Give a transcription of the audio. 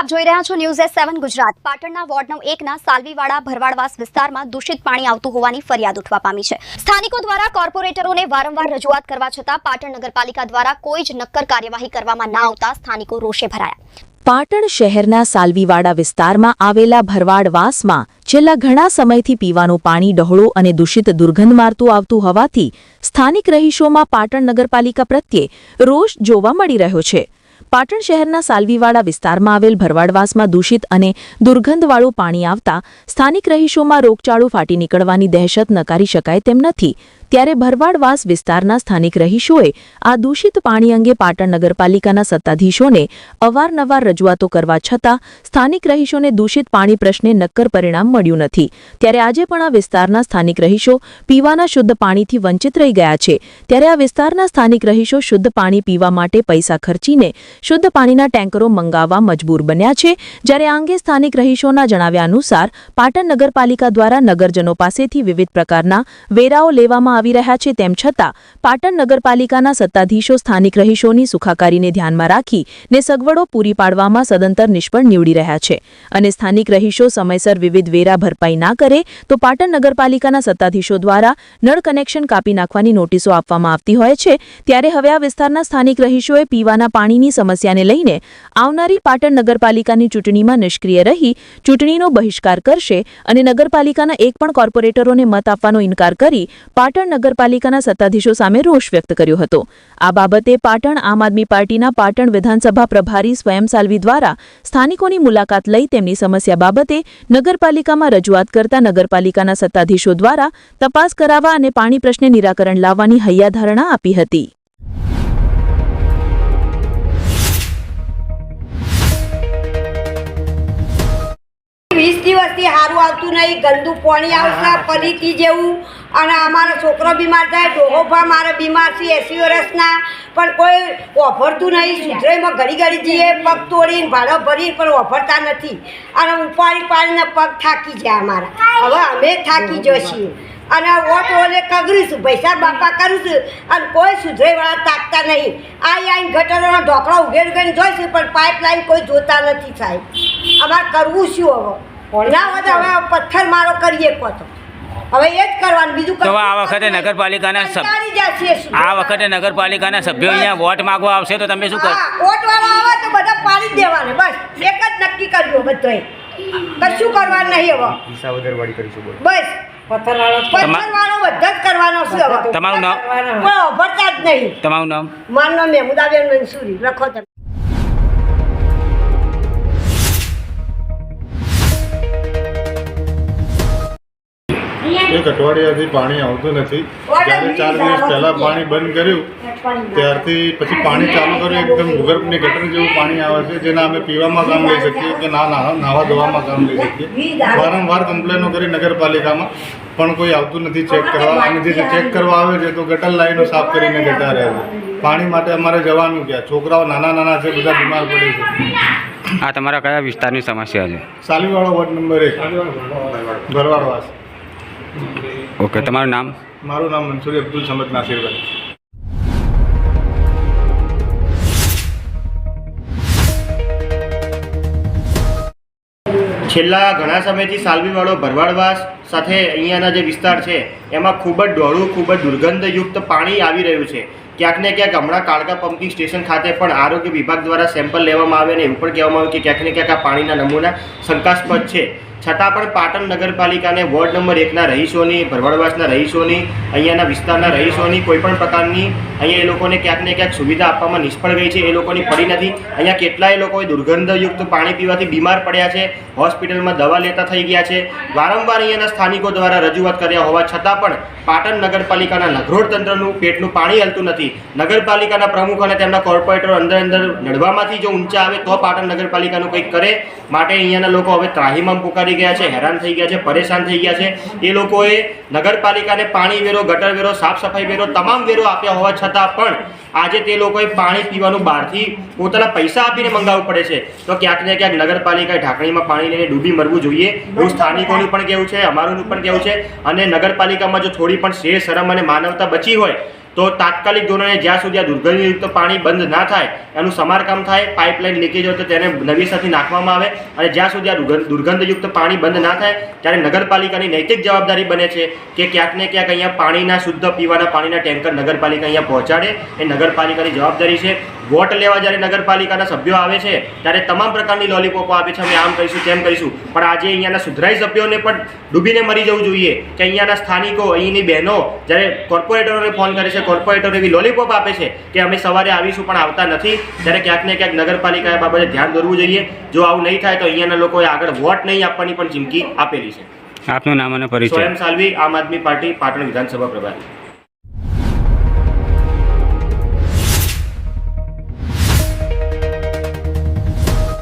આપ જોઈ રહ્યા છો ન્યૂઝ S7 ગુજરાત। પાટણના વોર્ડ નંબર 1 ના સાલવીવાડા ભરવાડવાસ વિસ્તારમાં દૂષિત પાણી આવતું હોવાની ફરિયાદ ઉઠવા પામી છે। સ્થાનિકો દ્વારા કોર્પોરેટરોને વારંવાર રજૂઆત કરવા છતાં પાટણ નગરપાલિકા દ્વારા કોઈ જ નક્કર કાર્યવાહી કરવામાં ના આવતા સ્થાનિકો રોષે ભરાયા। પાટણ શહેરના સાલવીવાડા વિસ્તારમાં આવેલા ભરવાડવાસમાં છેલ્લા ઘણા સમયથી પીવાનું પાણી ડહોળું અને દૂષિત દુર્ગંધ મારતું આવતું હોવાથી સ્થાનિક રહીશોમાં પાટણ નગરપાલિકા પ્રત્યે રોષ જોવા મળી રહ્યો છે। પાટણ શહેરના સાલવીવાડા વિસ્તારમાં આવેલ ભરવાડવાસમાં દૂષિત અને દુર્ગંધવાળું પાણી આવતા સ્થાનિક રહીશોમાં રોગચાળો ફાટી નીકળવાની દહેશત નકારી શકાય તેમ નથી। ત્યારે ભરવાડવાસ વિસ્તારના સ્થાનિક રહીશોએ આ દૂષિત પાણી અંગે પાટણ નગરપાલિકાના સત્તાધીશોને અવારનવાર રજૂઆતો કરવા છતાં સ્થાનિક રહીશોને દૂષિત પાણી પ્રશ્ને નક્કર પરિણામ મળ્યું નથી। ત્યારે આજે પણ આ વિસ્તારના સ્થાનિક રહીશો પીવાના શુદ્ધ પાણીથી વંચિત રહી ગયા છે। ત્યારે આ વિસ્તારના સ્થાનિક રહીશો શુદ્ધ પાણી પીવા માટે પૈસા ખર્ચીને શુદ્ધ પાણીના ટેન્કરો મંગાવવા મજબૂર બન્યા છે। જ્યારે આ અંગે સ્થાનિક રહીશોના જણાવ્યા અનુસાર પાટણ નગરપાલિકા દ્વારા નગરજનો પાસેથી વિવિધ પ્રકારના વેરાઓ લેવામાં આવી રહ્યા છે, તેમ છતાં પાટણ નગરપાલિકાના સત્તાધીશો સ્થાનિક રહીશોની સુખાકારીને ધ્યાનમાં રાખીને સગવડો પૂરી પાડવામાં સદંતર નિષ્ફળ નીવડી રહ્યા છે અને સ્થાનિક રહીશો સમયસર વિવિધ વેરા ભરપાઈ ના કરે તો પાટણ નગરપાલિકાના સત્તાધીશો દ્વારા નળ કનેક્શન કાપી નાખવાની નોટિસો આપવામાં આવતી હોય છે। ત્યારે હવે આ વિસ્તારના સ્થાનિક રહીશોએ પીવાના પાણીની સમસ્યાને લઈને આવનારી પાટણ નગરપાલિકાની ચૂંટણીમાં નિષ્ક્રિય રહી ચૂંટણીનો બહિષ્કાર કરશે અને નગરપાલિકાના એક પણ કોર્પોરેટરોને મત આપવાનો ઇનકાર કરી પાટણ નગરપાલિકાના સત્તાધીશો સામે રોષ વ્યક્ત કર્યો હતો। આ બાબતે પાટણ આમ આદમી પાર્ટીના પાટણ વિધાનસભા પ્રભારી સ્વયં સાલ્વી દ્વારા સ્થાનિકોની મુલાકાત લઈ તેમની સમસ્યા બાબતે નગરપાલિકામાં રજૂઆત કરતા નગરપાલિકાના સત્તાધીશો દ્વારા તપાસ કરાવવા અને પાણી પ્રશ્ને નિરાકરણ લાવવાની હૈયાધારણા આપી હતી। 20 દિવસથી સારું આવતું નહીં, ગંદુ પાણી આવશે પલીથી જેવું અને અમારો છોકરો બીમાર થાય, ડોહોભા મારે બીમાર છે 80 વર્ષના, પણ કોઈ વાપરતું નહીં। સુધરાઈમાં ઘડી ઘડી જઈએ પગ તોડીને ભાડો ભરીને પણ વાપરતા નથી અને ઉપાડી પાડીને પગ થાકી જાય અમારા। હવે અમે થાકી જઈશું અને વોટ ઓલે કગરીશું, પૈસા બાપા કરીશું અને કોઈ સુધરાઈવાળા તાકતા નહીં। આઈને ગટરોનો ઢોકળો ઉઘેર ઉઘેર જોઈશું પણ પાઇપલાઇન કોઈ જોતા નથી સાહેબ। અમારે કરવું શું હવે? ના હોય તો હવે પથ્થર મારો કરીએ કોતો હવે એ જ કરવાનું, બીજું તો આ વખતે નગરપાલિકાના સભ્યો અહીંયા વોટ માંગવા આવશે તો તમે શું કરો? વોટ વાળા આવે તો બધા પાડી જ દેવાને, બસ એક જ નક્કી કર્યું બધોય, કશું કરવાનું નહીં હવે। બસ પથ્થરવાળો બધા જ કરવાનો છે હવે। તમારું નામ? પણ અભરતા જ નહીં। તમારું નામ? મારું નામ મહેમુદાબેન મંસૂરી, લખો તમે। એક અઠવાડિયાથી પાણી આવતું નથી। જ્યારે 4 દિવસ પહેલાં પાણી બંધ કર્યું ત્યારથી પછી પાણી ચાલુ કર્યું, એકદમ ભૂગર્ભની ગટર જેવું પાણી આવે છે, જેના અમે પીવામાં કામ લઈ શકીએ કે નાવા ધોવામાં કામ લઈ શકીએ। વારંવાર કમ્પ્લેનો કરી નગરપાલિકામાં પણ કોઈ આવતું નથી ચેક કરવા, અને જે ચેક કરવા આવે છે તો ગટર લાઈનો સાફ કરીને જતા રહે છે। પાણી માટે અમારે જવાનું ક્યાં? છોકરાઓ નાના છે, બધા બીમાર પડે છે। આ તમારા કયા વિસ્તારની સમસ્યા છે? સાલવીવાળો વોર્ડ નંબર 1 ભરવાડવાસ। ઓકે, તમારું નામ? મારું નામ મંસૂરી અબ્દુલ સમદ નાસિરભાઈ। છેલ્લા ઘણા સમયથી સાલવીવાળો ભરવાડવાસ સાથે અહીંયાના જે વિસ્તાર છે એમાં ખૂબ જ ડોળું, ખૂબ જ દુર્ગંધયુક્ત પાણી આવી રહ્યું છે। ક્યાંક ને ક્યાંક હમણાં કાળકા પમ્પિંગ સ્ટેશન ખાતે પણ આરોગ્ય વિભાગ દ્વારા સેમ્પલ લેવામાં આવે અને એવું પણ કહેવામાં આવ્યું કે ક્યાંક ને ક્યાંક આ પાણીના નમૂના શંકાસ્પદ છે, છતાં પણ પાટણ નગરપાલિકાને વોર્ડ નંબર 1ના રહીશોની, ભરવાડવાસના રહીશોની, અહીંયાના વિસ્તારના રહીશોની કોઈપણ પ્રકારની અહીંયા એ લોકોને ક્યાંક ને ક્યાંક સુવિધા આપવામાં નિષ્ફળ ગઈ છે। એ લોકોની પડી નથી। અહીંયા કેટલાય લોકોએ દુર્ગંધયુક્ત પાણી પીવાથી બીમાર પડ્યા છે, હોસ્પિટલમાં દવા લેતા થઈ ગયા છે। વારંવાર અહીંયાના સ્થાનિકો દ્વારા રજૂઆત કર્યા હોવા છતાં પણ પાટણ નગરપાલિકાના લઘરોડ તંત્રનું પેટનું પાણી હલતું નથી। નગરપાલિકાના પ્રમુખ અને તેમના કોર્પોરેટરો અંદર નડવામાંથી જો ઊંચા આવે તો પાટણ નગરપાલિકાનું કંઈક કરે, માટે અહીંયાના લોકો હવે ત્રાહિમામ પુકારી ગયા છે, હેરાન થઈ ગયા છે, પરેશાન થઈ ગયા છે। એ લોકોએ નગરપાલિકાને પાણી વેરો, ગટર વેરો, સાફ સફાઈ વેરો, તમામ વેરો આપ્યા હોવા છતાં પણ આજે તે લોકોએ પાણી પીવાનું બહારથી પોતાના પૈસા આપીને મંગાવવું પડે છે। તો ક્યાંક ને ક્યાંક નગરપાલિકાએ ઢાંકણીમાં પાણી લઈને ડૂબી મરવું જોઈએ એવું સ્થાનિકોનું પણ કહેવું છે, અમારું પણ કહેવું છે। અને નગરપાલિકામાં જો થોડી પણ શેર, શરમ અને માનવતા બચી હોય તો તાત્કાલિક ધોરણે જ્યાં સુધી આ દુર્ગંધયુક્ત પાણી બંધ ના થાય એનું સમારકામ થાય, પાઇપલાઇન લીકેજ હોય તો તેને નવીનતાથી નાખવામાં આવે અને જ્યાં સુધી આ દુર્ગંધયુક્ત પાણી બંધ ના થાય ત્યારે નગરપાલિકાની નૈતિક જવાબદારી બને છે કે ક્યાંક ને ક્યાંક અહીંયા પાણીના શુદ્ધ પીવાના પાણીના ટેન્કર નગરપાલિકા અહીંયા પહોંચાડે. એ નગરપાલિકાની જવાબદારી છે. વોટ લેવા જ્યારે નગરપાલિકાના સભ્યો આવે છે ત્યારે તમામ પ્રકારની લોલીપોપો આપે છે, અમે આમ કરીશું તેમ કરીશું, પણ આજે અહીંયાના સુધરાઈ સભ્યોને પણ ડૂબીને મરી જવું જોઈએ કે અહીંયાના સ્થાનિકો, અહીંની બહેનો જ્યારે કોર્પોરેટરોને ફોન કરે છે, કોર્પોરેટરો એવી લોલીપોપ આપે છે કે અમે સવારે આવીશું પણ આવતા નથી. ત્યારે ક્યાંક ને ક્યાંક નગરપાલિકાએ આ બાબતે ધ્યાન દોરવું જોઈએ. જો આવું નહીં થાય તો અહીંયાના લોકોએ આગળ વોટ નહીં આપવાની પણ ચીમકી આપેલી છે. આપનું નામ અને પરિચય. સ્વયં સાલ્વી, આમ આદમી પાર્ટી, પાટણ વિધાનસભા પ્રભારી.